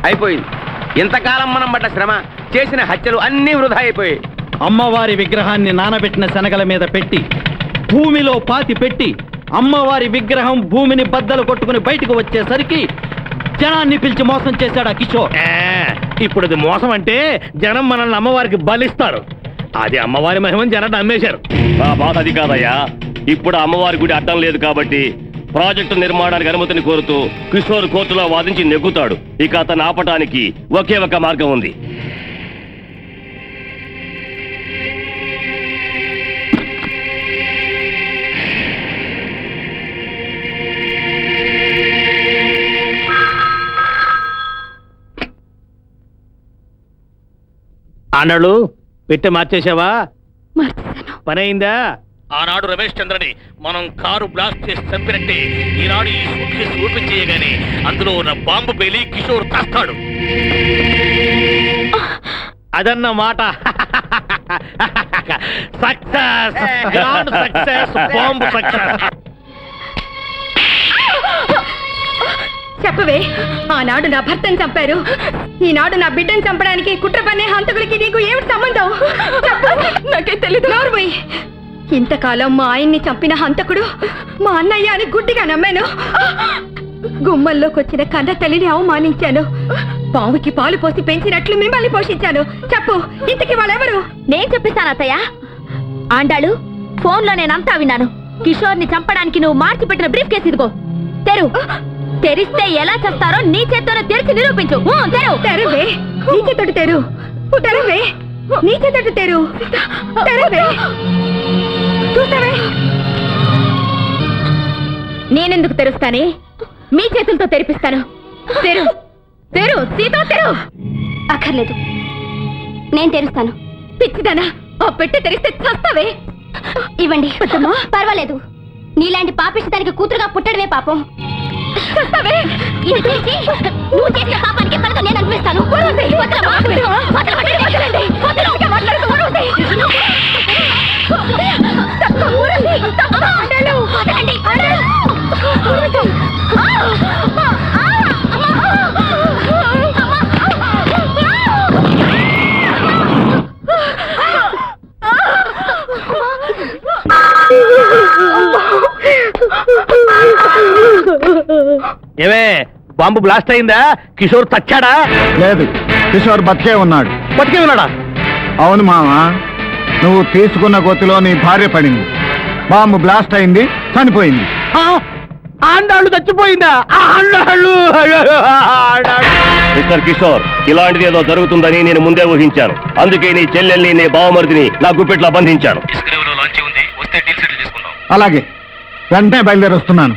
అయిపోయింది. ఇంతకాలం మనం పడ్డ శ్రమ, చేసిన హత్యలు అన్నీ వృధా అయిపోయాయి. అమ్మవారి విగ్రహాన్ని నానబెట్టిన శనగల మీద పెట్టి భూమిలో పాతి పెట్టి అమ్మవారి విగ్రహం భూమిని బద్దలు కొట్టుకుని బయటకు వచ్చేసరికి జనాన్ని పిలిచి మోసం చేశాడు ఆ కిషోర్. ఇప్పుడు అది మోసం అంటే జనం మనల్ని అమ్మవారికి బలిస్తారు. అది అమ్మవారి మహిమని జనం నమ్మేశారు. నా బాధ అది కాదయ్యా. ఇప్పుడు అమ్మవారి గుడి అడ్డం లేదు కాబట్టి ప్రాజెక్టు నిర్మాణానికి అనుమతిని కోరుతూ కిషోర్ కోర్టులో వాదించి నెగ్గుతాడు. ఇక అతను ఆపటానికి ఒకే ఒక మార్గం ఉంది. అన్నాడు పెట్టె మార్చేశావా? పని అయిందా? ఆనాడు రమేష్ చంద్రని మనం కారు బ్లాస్ట్ చేసి చంపినట్టే ఈనాడు ఈ సూట్ కేసు ఓపెన్ చేయగానే అందులో ఉన్న బాంబు పేలి కిషోర్ తస్తాడు. అదన్న మాట. Success, success, bomb success. చెప్పవే, ఆనాడు నా భర్తను చంపారు, ఈనాడు నా బిడ్డను చంపడానికి కుట్ర పన్నే హంతకులకి నీకు ఏమిటి సంబంధం? నాకే తెలీదు. నోర్మోయ్, ఇంతకాలం మా ఆయన్ని చంపిన హంతకుడు మా అన్నయ్య అని గుడ్డిగా నమ్మాను. గుమ్మల్లోకి వచ్చిన కన్న తల్లిని అవమానించాను. పావుకి పాలు పోసి పెంచినట్లు మిమ్మల్ని పోషించాను. చెప్పు, ఇంతకి వాళ్ళెవరు? నేను చెప్పిస్తాను అత్తయ్య. ఆండాళ్ళు, ఫోన్లో నేనంతా విన్నాను. కిషోర్ ని చంపడానికి నువ్వు మార్చి పెట్టిన బ్రీఫ్ కేసు ఇదిగో. తెరు. తెరిస్తే ఎలా చేస్తారో నీ చేత్తోనే తెరిచి నిరూపించు. తెరు. తెరువే, నీ చేతోటి తెరు. తెరువే, నీ చేతోటి తెరు. తెరువే, చూస్తావే. నేనెందుకు తెరుస్తానే? మీ చేతులతో తెరిపిస్తాను. తెరు. తెరు, సీత తెరు. అక్కర్లేదు, నేను తెరుస్తాను. పిచ్చిదానా, ఆ పెట్టె తెరిస్తే చస్తావే. ఇవ్వండి. పర్వాలేదు, నీలాంటి పాపిష్టానికి కూతురుగా పుట్టడమే పాపం. ఇది తెరిచి నువ్వు చేసిన పాపానికి ఫలితం నేను అనిపిస్తాను. ఏమే, బాంబు బ్లాస్ట్ అయిందా? కిషోర్ చచ్చాడా? లేదు, కిషోర్ బతికే ఉన్నాడు. బతికే ఉన్నాడా? అవును మామా, నువ్వు తీసుకున్న గొత్తులో నీ భార్య పడింది. బాంబు బ్లాస్ట్ అయింది, చనిపోయింది. ఆండాళ్ళు చచ్చిపోయిందా? మిస్టర్ కిషోర్, ఇలాంటిది ఏదో జరుగుతుందని నేను ముందే ఊహించాను. అందుకే నీ చెల్లెల్ని, నీ బావమరిదిని నా గుప్పెట్లో బంధించాను. అలాగే, వెంటనే బయలుదేరి వస్తున్నాను.